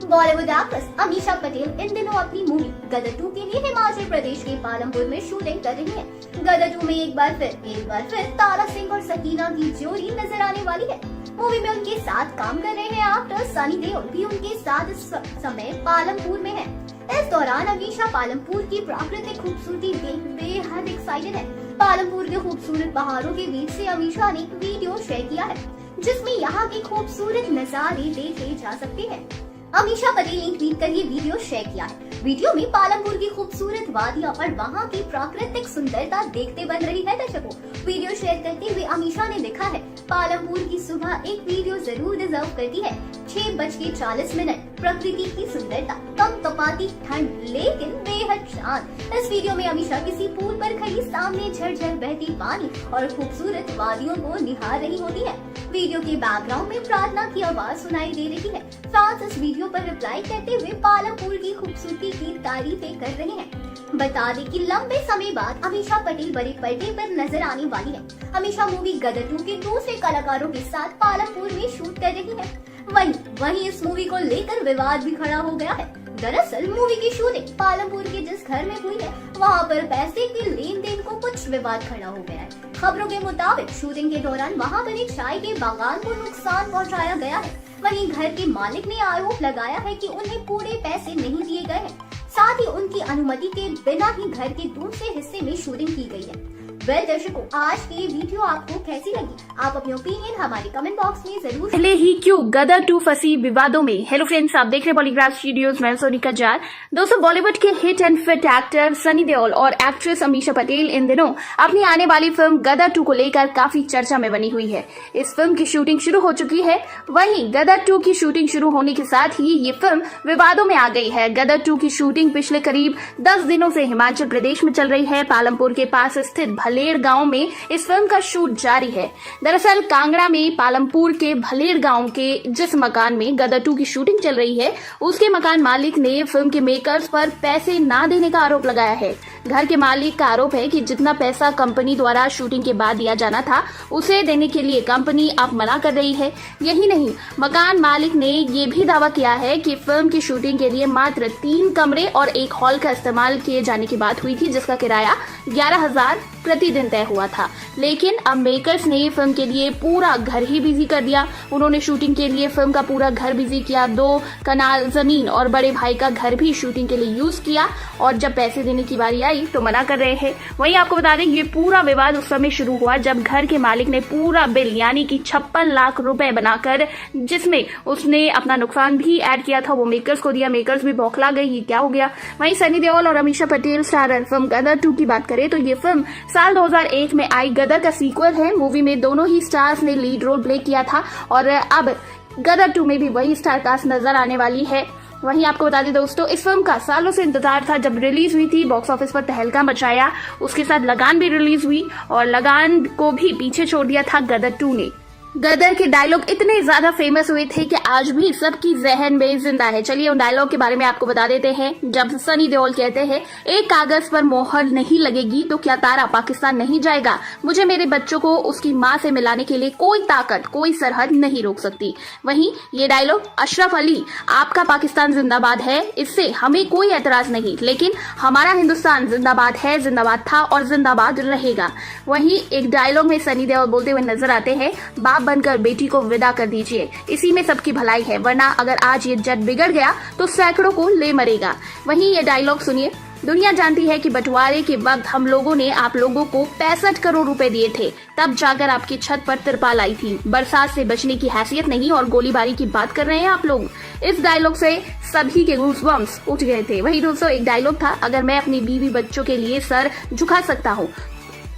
बॉलीवुड एक्ट्रेस अमीषा पटेल इन दिनों अपनी मूवी गदर 2 के लिए हिमाचल प्रदेश के पालमपुर में शूटिंग कर रही है। गदर 2 में एक बार फिर तारा सिंह और सकीना की जोड़ी नजर आने वाली है। मूवी में उनके साथ काम कर रहे हैं एक्टर सनी देओल भी उनके साथ इस समय पालमपुर में है। इस दौरान अमीषा पालमपुर की प्राकृतिक खूबसूरती देख बेहद एक्साइटेड है। पालमपुर के खूबसूरत पहाड़ों के बीच से अमीषा ने वीडियो शेयर किया है, जिसमें यहाँ के खूबसूरत नजारे देखे जा सकते हैं। अमीषा पटेल ने ट्वीट कर ये वीडियो शेयर किया है। वीडियो में पालमपुर की खूबसूरत वादियां और वहां की प्राकृतिक सुंदरता देखते बन रही है दर्शकों। वीडियो शेयर करते हुए अमीषा ने लिखा है, पालमपुर की सुबह एक वीडियो जरूर डिजर्व करती है। 6:40 प्रकृति की सुंदरता, कम तपाती ठंड लेकिन बेहद शांत। इस वीडियो में अमीषा किसी पुल पर खड़ी, सामने झरझर बहती पानी और खूबसूरत वादियों को निहार रही होती है। वीडियो के बैकग्राउंड में प्रार्थना की आवाज सुनाई दे रही है। फैंस इस वीडियो पर रिप्लाई करते हुए पालमपुर की खूबसूरती की तारीफें कर रहे हैं। बता दें कि लंबे समय बाद अमीषा पटेल बड़े पर्दे पर नजर आने वाली है। अमीषा मूवी गदर 2 के दूसरे कलाकारों के साथ पालमपुर में शूट कर रही है। वहीं इस मूवी को लेकर विवाद भी खड़ा हो गया है। दरअसल मूवी की शूटिंग पालमपुर के जिस घर में हुई है वहाँ पर पैसे के लेन देन को कुछ विवाद खड़ा हो गया है। खबरों के मुताबिक शूटिंग के दौरान वहाँ बने चाय के बागान को नुकसान पहुँचाया गया है। वहीं घर के मालिक ने आरोप लगाया है कि उन्हें पूरे पैसे नहीं दिए गए हैं, साथ ही उनकी अनुमति के बिना ही घर के दूसरे हिस्से में शूटिंग की गई है। वेल दर्शकों, आज की ये वीडियो आपको कैसी लगी? आप अपने ओपिनियन हमारे कमेंट बॉक्स में जरूर। पहले ही क्यों गदर 2 फंसी विवादों में। हेलो फ्रेंड्स, आप देख रहे हैं बॉलीग्राफ स्टूडियोज में सोनिका जार। दोस्तों, बॉलीवुड के hit and fit actor Sunny Deol और एक्ट्रेस अमीषा पटेल इन दिनों अपनी आने वाली फिल्म गदर 2 को लेकर काफी चर्चा में बनी हुई है। इस फिल्म की शूटिंग शुरू हो चुकी है। वहीं गदर 2 की शूटिंग शुरू होने के साथ ही ये फिल्म विवादों में आ गई है। गदर 2 की शूटिंग पिछले करीब 10 दिनों से हिमाचल प्रदेश में चल रही है। पालमपुर के पास स्थित भलेड़ गांव में इस फिल्म का शूट जारी है। दरअसल कांगड़ा में पालमपुर के भलेड़ गांव के जिस मकान में गदर 2 की शूटिंग चल रही है, उसके मकान मालिक ने फिल्म के मेकर्स पर पैसे ना देने का आरोप लगाया है। घर के मालिक का आरोप है कि जितना पैसा कंपनी द्वारा शूटिंग के बाद दिया जाना था उसे देने के लिए कंपनी अब मना कर रही है। यही नहीं, मकान मालिक ने ये भी दावा किया है कि फिल्म की शूटिंग के लिए मात्र 3 कमरे और एक हॉल का इस्तेमाल किए जाने की बात हुई थी, जिसका किराया 11,000 प्रतिदिन तय हुआ था। लेकिन अब मेकर्स ने फिल्म के लिए पूरा घर ही बिजी कर दिया। उन्होंने शूटिंग के लिए फिल्म का पूरा घर बिजी किया। 2 कनाल जमीन और बड़े भाई का घर भी शूटिंग के लिए यूज किया और जब पैसे देने की बारी आई तो मना कर रहे हैं। वहीं आपको बता दें, ये पूरा विवाद उस समय शुरू हुआ जब घर के मालिक ने पूरा बिल यानी कि 56 लाख रुपए बनाकर, जिसमें उसने अपना नुकसान भी ऐड किया था, वो मेकर्स को दिया। मेकर्स भी बौखला गई, ये क्या हो गया। वहीं सनी देओल और अमीषा पटेल स्टारर फिल्म गदर 2 की बात करें तो ये फिल्म साल 2001 में आई गदर का सीक्वल है। मूवी में दोनों ही स्टार्स ने लीड रोल प्ले किया था और अब गदर 2 में भी वही स्टार कास्ट नजर आने वाली है। वहीं आपको बता दें दोस्तों, इस फिल्म का सालों से इंतजार था। जब रिलीज हुई थी बॉक्स ऑफिस पर तहलका मचाया। उसके साथ लगान भी रिलीज हुई और लगान को भी पीछे छोड़ दिया था गदर 2 ने। गदर के डायलॉग इतने ज्यादा फेमस हुए थे कि आज भी सबकी जहन में जिंदा है। चलिए उन डायलॉग के बारे में आपको बता देते हैं। जब सनी देओल कहते हैं, एक कागज पर मोहर नहीं लगेगी तो क्या तारा पाकिस्तान नहीं जाएगा। मुझे मेरे बच्चों को उसकी माँ से मिलाने के लिए कोई ताकत, कोई सरहद नहीं रोक सकती। वहीं ये डायलॉग अशरफ अली, आपका पाकिस्तान जिंदाबाद है, इससे हमें कोई एतराज नहीं, लेकिन हमारा हिंदुस्तान जिंदाबाद है, जिंदाबाद था और जिंदाबाद रहेगा। वहीं एक डायलॉग में सनी देओल बोलते हुए नजर आते हैं, बाप बनकर बेटी को विदा कर दीजिए, इसी में सबकी भलाई है, वरना अगर आज ये जट बिगड़ गया तो सैकड़ों को ले मरेगा। वहीं ये डायलॉग सुनिए, दुनिया जानती है कि बंटवारे के वक्त हम लोगों ने आप लोगों को 65 करोड़ रुपए दिए थे, तब जाकर आपकी छत पर तिरपाल आई थी। बरसात से बचने की हैसियत नहीं और गोलीबारी की बात कर रहे हैं आप लोग। इस डायलॉग से सभी के गूज़बम्प्स उठ गए थे। वही दोस्तों एक डायलॉग था, अगर मैं अपनी बीवी बच्चों के लिए सर झुका सकता हूँ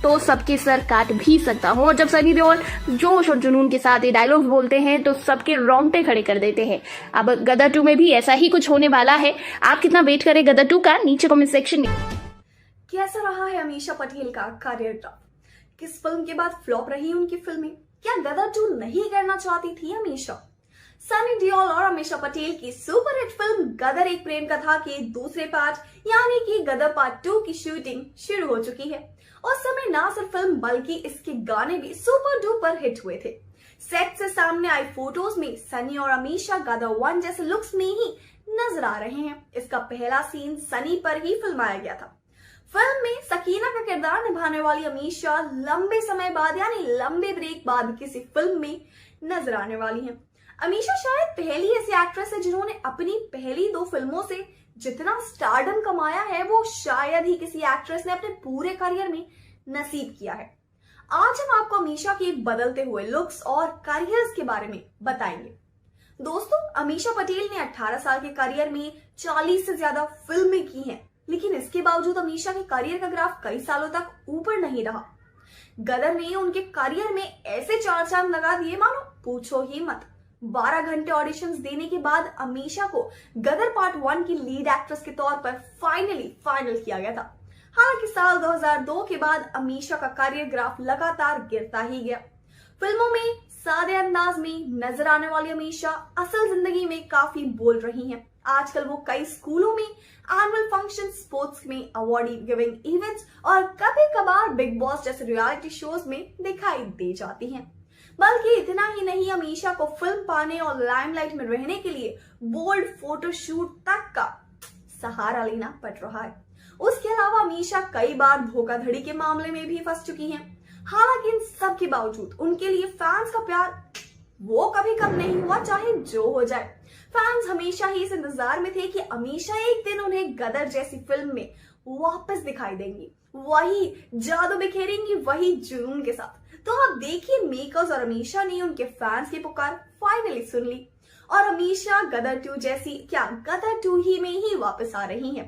तो सबके सर काट भी सकता हूँ। और जब सनी देओल जोश और जुनून के साथ ये डायलॉग्स बोलते हैं तो सबके रोंगटे खड़े कर देते हैं। अब गदर 2 में भी ऐसा ही कुछ होने वाला है। आप कितना वेट करें गदर 2 का, नीचे कमेंट सेक्शन में। कैसा रहा है अमीषा पटेल का करियर ग्राफ? किस फिल्म के बाद फ्लॉप रही उनकी फिल्में? क्या गदर 2 नहीं करना चाहती थी अमीषा? सनी देओल और अमीषा पटेल की सुपरहिट फिल्म गदर एक प्रेम कथा के दूसरे पार्ट यानी कि गदर पार्ट 2 की शूटिंग शुरू हो चुकी है। उस समय ना सिर्फ फिल्म बल्कि इसके गाने भी सुपर डुपर हिट हुए थे। सेट से सामने आई फोटोज में सनी और अमीषा गदर 1 जैसे लुक्स में ही नजर आ रहे हैं। इसका पहला सीन सनी पर ही फिल्माया गया था। फिल्म में सकीना का किरदार निभाने वाली अमीषा लंबे समय बाद यानी लंबे ब्रेक बाद किसी फिल्म में नजर आने वाली है। अमीषा शायद पहली ऐसी एक्ट्रेस है जिन्होंने अपनी पहली 2 फिल्मों से जितना स्टारडम कमाया है वो शायद ही किसी एक्ट्रेस ने अपने पूरे करियर में नसीब किया है। आज हम आपको अमीषा के बदलते हुए लुक्स और करियर्स के बारे में बताएंगे। दोस्तों, अमीषा पटेल ने 18 साल के करियर में 40 से ज्यादा फिल्में की हैं, लेकिन इसके बावजूद अमीषा के करियर का ग्राफ कई सालों तक ऊपर नहीं रहा। गदर ने उनके करियर में ऐसे 4 चांद लगा दिए मानो पूछो ही मत। 12 घंटे ऑडिशंस देने के बाद अमीषा को गदर पार्ट 1 की लीड एक्ट्रेस के तौर पर फाइनल किया गया था। हालांकि साल 2002 के बाद अमीषा का करियर ग्राफ लगातार गिरता ही गया। फिल्मों में सादे अंदाज में नजर आने वाली अमीषा असल जिंदगी में काफी बोल रही हैं। आजकल वो कई स्कूलों में एनुअल फंक्शन, स्पोर्ट्स में अवार्ड गिविंग इवेंट्स और कभी कभार बिग बॉस जैसे रियलिटी शोज में दिखाई दे जाती हैं। बल्कि इतना ही नहीं, अमीषा को फिल्म पाने और लाइमलाइट में रहने के लिए बोल्ड फोटोशूट तक का सहारा लेना पड़ रहा है। उसके अलावा अमीशा कई बार धोखाधड़ी के मामले में भी फंस चुकी हैं। हालांकि इन सब के बावजूद उनके लिए फैंस का प्यार वो कभी कम नहीं हुआ, चाहे जो हो जाए। फैंस हमेशा ही इस इंतजार में थे कि अमीशा एक दिन उन्हें गदर जैसी फिल्म में वापस दिखाई देंगी, वही जादू बिखेरेंगी, वही जुनून के साथ। तो आप देखिए, मेकर्स और अमीशा ने उनके फैंस की पुकार फाइनली सुन ली और अमीशा गदर 2 जैसी क्या गदर 2 ही में ही वापस आ रही हैं।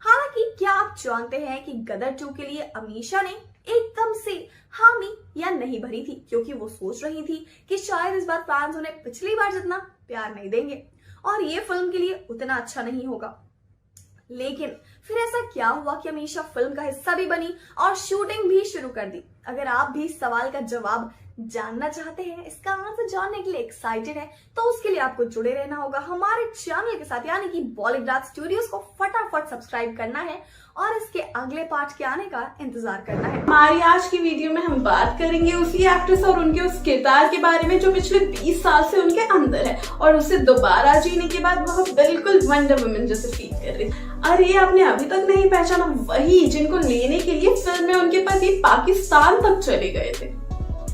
हालांकि क्या आप जानते हैं कि गदर 2 के लिए अमीशा ने एकदम से हामी या नहीं भरी थी, क्योंकि वो सोच रही थी कि शायद इस बार फैंस उन्हें पिछली बार जितना प्यार नहीं देंगे और ये फिल्म के लिए उतना अच्छा नहीं होगा। लेकिन फिर ऐसा क्या हुआ कि अमीशा फिल्म का हिस्सा भी बनी और शूटिंग भी शुरू कर दी। अगर आप भी इस सवाल का जवाब जानना चाहते हैं, इसका आंसर जानने के लिए एक्साइटेड है, तो उसके लिए आपको जुड़े रहना होगा हमारे चैनल के साथ, यानी कि बॉलीग्राज स्टूडियोज को फटाफट सब्सक्राइब करना है और इसके अगले पार्ट के आने का इंतजार करना है। हमारी आज की वीडियो में हम बात करेंगे उसी एक्ट्रेस और उनके उस किरदार के बारे में जो पिछले 20 साल से उनके अंदर है और उसे दोबारा जीने के बाद वह बिल्कुल वंडर वुमन जैसे फील कर रही। अरे आपने अभी तक नहीं पहचाना वही जिनको लेने के लिए फिल्म में उनके पति पाकिस्तान तक चले गए थे।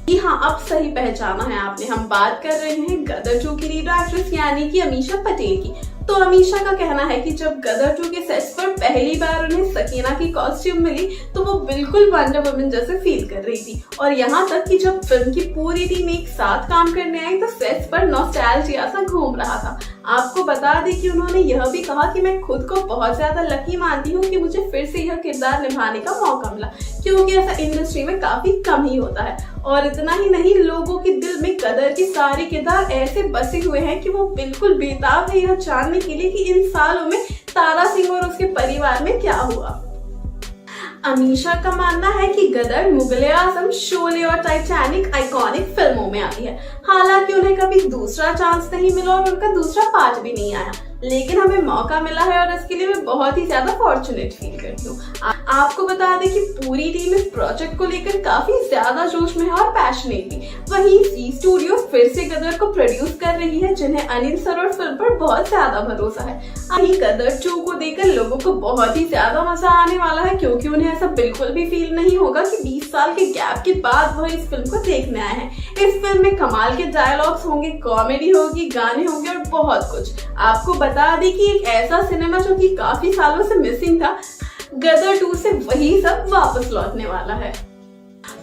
जी हाँ, अब सही पहचाना है आपने। हम बात कर रहे हैं गदर 2 की लीड एक्ट्रेस यानी कि अमीशा पटेल की। तो अमीशा का कहना है कि जब गदर 2 के सेट्स पर पहली बार उन्हें सकीना की कॉस्ट्यूम मिली तो वो बिल्कुल वंडर वुमन जैसे फील कर रही थी, और यहाँ तक कि जब फिल्म की पूरी टीम एक साथ काम करने आई तो सेट्स पर नॉस्टैल्जिया सा घूम रहा था। आपको बता दें कि उन्होंने यह भी कहा कि मैं खुद को बहुत ज्यादा लकी मानती हूँ कि मुझे फिर से यह किरदार निभाने का मौका मिला, क्योंकि ऐसा इंडस्ट्री में काफी कम ही होता है। और इतना ही नहीं, लोगों के दिल में गदर के सारे किरदार ऐसे बसे हुए हैं कि वो बिल्कुल बेताब है यह जानने के लिए कि इन सालों में तारा सिंह और उसके परिवार में क्या हुआ। अमीशा का मानना है कि गदर, मुगले आजम, शोले और टाइटैनिक आइकॉनिक फिल्मों में आई है। हालांकि उन्हें कभी दूसरा चांस नहीं मिला और उनका दूसरा पार्ट भी नहीं आया, लेकिन हमें मौका मिला है और इसके लिए मैं बहुत ही ज्यादा फॉर्चुनेट फील करती हूँ। आपको बता दें कि पूरी टीम इस प्रोजेक्ट को लेकर काफी ज्यादा जोश में है और पैशनेट भी। वहीं सी स्टूडियो फिर से गदर को प्रोड्यूस कर रही है, जिन्हें अनिल सर और फिल्म पर बहुत ज्यादा भरोसा है। वहीं गदर 2 को देखकर लोगों को बहुत ही ज्यादा मजा आने वाला है, क्योंकि उन्हें ऐसा बिल्कुल भी फील नहीं होगा कि 20 साल के गैप के बाद वह इस फिल्म को देखने आए हैं। इस फिल्म में कमाल के डायलॉग्स होंगे, कॉमेडी होगी, गाने होंगे और बहुत कुछ। आपको बता दें कि एक ऐसा सिनेमा जो कि काफी सालों से मिसिंग था, गदर 2 से वही सब वापस लौटने वाला है।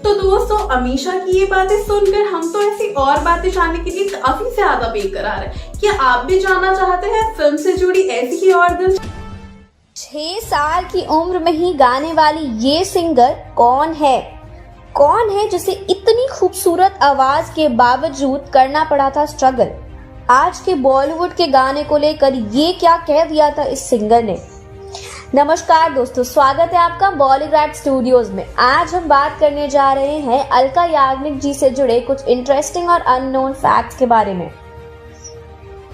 तो दोस्तों, अमीशा की ये बातें सुनकर हम तो ऐसी और बातें जानने के लिए काफी ज्यादा बेकरार है। क्या आप भी जानना चाहते हैं फिल्म से जुड़ी ऐसी ही और दिल 6 साल की उम्र में ही गाने वाली ये सिंगर कौन है? कौन है जिसे इतनी खूबसूरत आवाज के बावजूद करना पड़ा था स्ट्रगल? आज के बॉलीवुड के गाने को लेकर ये क्या कह दिया था इस सिंगर ने? नमस्कार दोस्तों, स्वागत है आपका बॉलीग्राज स्टूडियोज में। आज हम बात करने जा रहे हैं अलका याग्निक जी से जुड़े कुछ इंटरेस्टिंग और अननोन फैक्ट्स के बारे में।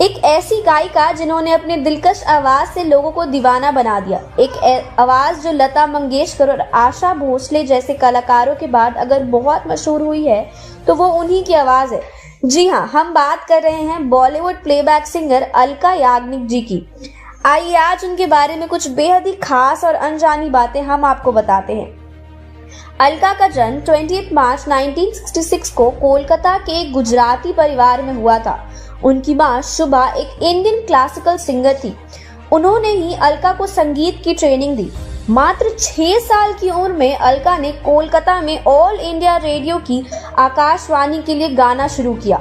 एक ऐसी गायिका जिन्होंने अपने दिलकश आवाज से लोगों को दीवाना बना दिया, एक आवाज जो लता मंगेशकर और आशा भोसले जैसे कलाकारों के बाद अगर बहुत मशहूर हुई है तो वो उन्हीं की आवाज है। जी हाँ, हम बात कर रहे हैं बॉलीवुड प्लेबैक सिंगर अलका याग्निक जी की। आइए आज उनके बारे में कुछ बेहद ही खास और अनजानी बातें हम आपको बताते हैं। अलका का जन्म 28 मार्च 1966 को कोलकाता के एक गुजराती परिवार में हुआ था। उनकी मां शुभा एक इंडियन क्लासिकल सिंगर थी। उन्होंने ही अलका को संगीत की ट्रेनिंग दी। मात्र 6 साल की उम्र में अलका ने कोलकाता में ऑल इंडिया रेडियो की आकाशवाणी के लिए गाना शुरू किया।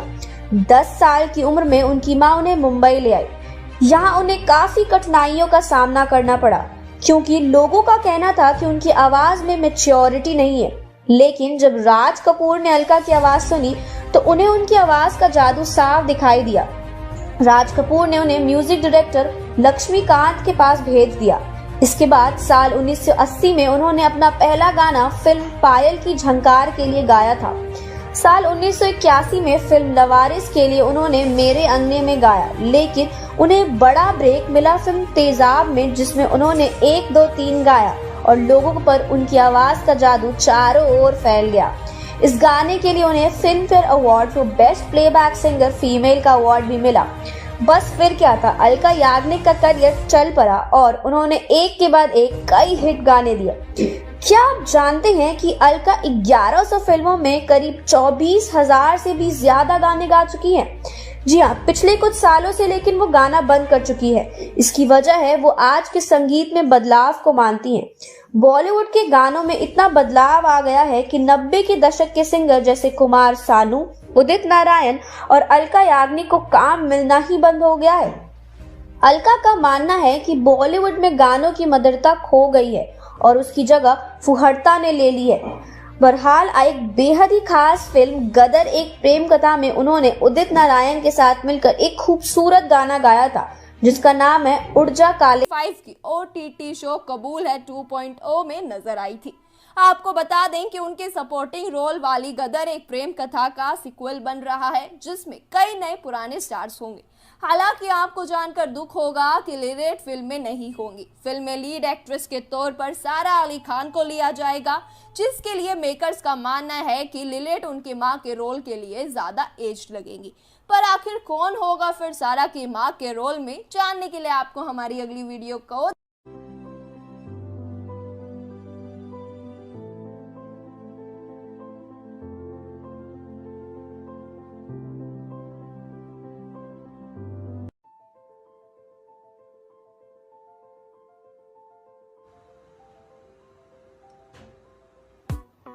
10 साल की उम्र में उनकी मां उन्हें मुंबई ले आई। यहाँ उन्हें काफी कठिनाइयों का सामना करना पड़ा, क्योंकि लोगों का कहना था कि उनकी आवाज में मैच्योरिटी नहीं है। लेकिन जब राज कपूर ने अलका की आवाज सुनी तो उन्हें उनकी आवाज का जादू साफ दिखाई दिया। राज कपूर ने उन्हें म्यूजिक डायरेक्टर लक्ष्मीकांत के पास भेज दिया। इसके बाद साल 1980 में उन्होंने अपना पहला गाना फिल्म पायल की झंकार के लिए गाया था। साल 1981 में फिल्म लवारिस के लिए उन्होंने मेरे अंगने में गाया, लेकिन उन्हें बड़ा ब्रेक मिला फिल्म तेजाब में, जिसमें उन्होंने 1, 2, 3 गाया और लोगों पर उनकी आवाज का जादू चारों ओर फैल गया। इस गाने के लिए उन्हें film fair award for best playback singer female का अवार्ड भी मिला। बस फिर क्या था, अलका याग्निक का करियर चल पड़ा और उन्होंने एक के बाद एक कई हिट गाने दिए। क्या आप जानते हैं कि अलका 1100 फिल्मों में करीब 24,000 से भी ज्यादा गाने गा चुकी हैं? जी हाँ, पिछले कुछ सालों से लेकिन वो गाना बंद कर चुकी है। इसकी वजह है वो आज के संगीत में बदलाव को मानती हैं। बॉलीवुड के गानों में इतना बदलाव आ गया है कि 90 के दशक के सिंगर जैसे कुमार सानू, उदित नारायण और अलका याग्निक को काम मिलना ही बंद हो गया है। अलका का मानना है कि बॉलीवुड में गानों की मधुरता खो गई है और उसकी जगह फुहड़ता ने ले ली है। बहरहाल एक बेहद ही खास फिल्म गदर एक प्रेम कथा में उन्होंने उदित नारायण के साथ मिलकर एक खूबसूरत गाना गाया था जिसका नाम है उड़ जा काले। 5 की OTT शो कबूल है 2.0 में नजर आई थी। आपको बता दें कि उनके सपोर्टिंग रोल वाली गदर एक प्रेम कथा का सीक्वल बन रहा है जिसमें कई नए पुराने स्टार्स होंगे। हालांकि आपको जानकर दुख होगा कि लिलेट फिल्म में नहीं होंगी। फिल्म में लीड एक्ट्रेस के तौर पर सारा अली खान को लिया जाएगा, जिसके लिए मेकर्स का मानना है कि लिलेट उनके मां के रोल के लिए ज्यादा एज्ड लगेंगी। पर आखिर कौन होगा फिर सारा की मां के रोल में, जानने के लिए आपको हमारी अगली वीडियो को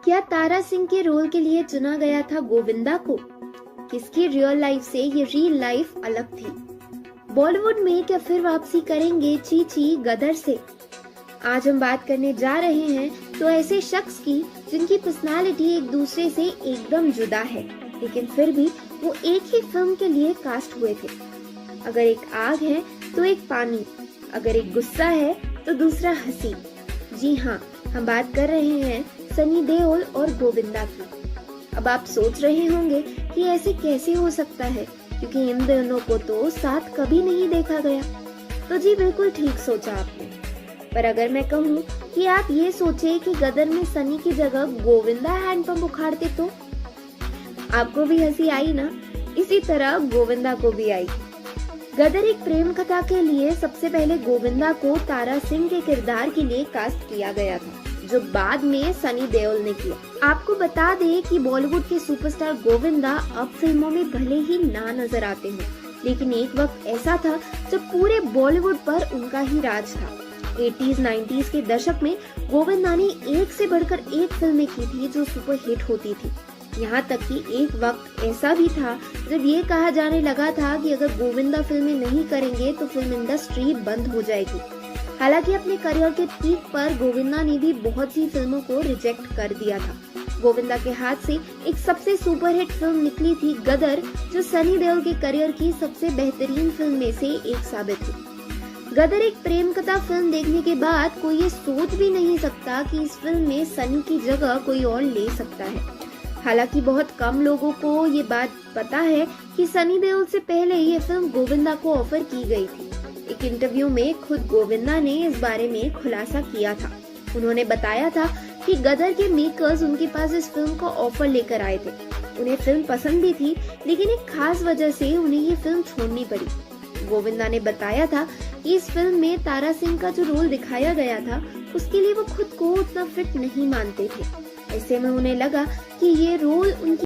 क्या तारा सिंह के रोल के लिए चुना गया था गोविंदा को? किसकी रियल लाइफ से ये रियल लाइफ अलग थी? बॉलीवुड में क्या फिर वापसी करेंगे चीची गदर से? आज हम बात करने जा रहे हैं तो ऐसे शख्स की जिनकी पर्सनालिटी एक दूसरे से एकदम जुदा है, लेकिन फिर भी वो एक ही फिल्म के लिए कास्ट हुए थे। अगर एक आग है तो एक पानी, अगर एक गुस्सा है तो दूसरा हंसी। जी हाँ, हम बात कर रहे हैं सनी देओल और गोविंदा की। अब आप सोच रहे होंगे कि ऐसे कैसे हो सकता है, क्योंकि इन दोनों को तो साथ कभी नहीं देखा गया। तो जी बिल्कुल ठीक सोचा आपने। पर अगर मैं कहूँ कि आप ये सोचे कि गदर में सनी की जगह गोविंदा हैंडपंप उखाड़ते तो आपको भी हंसी आई ना? इसी तरह गोविंदा को भी आई। गदर एक प्रेम कथा के लिए सबसे पहले गोविंदा को तारा सिंह के किरदार के लिए कास्ट किया गया था, जो बाद में सनी देओल ने किया। आपको बता दें कि बॉलीवुड के सुपरस्टार गोविंदा अब फिल्मों में भले ही ना नजर आते हैं, लेकिन एक वक्त ऐसा था जब पूरे बॉलीवुड पर उनका ही राज था। 80s 90s के दशक में गोविंदा ने एक से बढ़कर एक फिल्में की थी जो सुपर हिट होती थी। यहाँ तक कि एक वक्त ऐसा भी था जब ये कहा जाने लगा था कि अगर गोविंदा फिल्में नहीं करेंगे तो फिल्म इंडस्ट्री बंद हो जाएगी। हालांकि अपने करियर के पीक पर गोविंदा ने भी बहुत सी फिल्मों को रिजेक्ट कर दिया था। गोविंदा के हाथ से एक सबसे सुपरहिट फिल्म निकली थी गदर, जो सनी देओल के करियर की सबसे बेहतरीन फिल्म में से एक साबित हुई। गदर एक प्रेम कथा फिल्म देखने के बाद कोई ये सोच भी नहीं सकता कि इस फिल्म में सनी की जगह कोई और ले सकता है। हालांकि बहुत कम लोगों को ये बात पता है कि सनी देओल से पहले ये फिल्म गोविंदा को ऑफर की गई थी। एक इंटरव्यू में खुद गोविंदा ने इस बारे में खुलासा किया था। उन्होंने बताया था कि गदर के मेकर्स उनके पास इस फिल्म का ऑफर लेकर आए थे। उन्हें फिल्म पसंद भी थी, लेकिन एक खास वजह से उन्हें ये फिल्म छोड़नी पड़ी। गोविंदा ने बताया था कि इस फिल्म में तारा सिंह का जो रोल दिखाया गया था उसके लिए वो खुद को उतना फिट नहीं मानते थे। ऐसे में उन्हें लगा कि ये रोल उनकी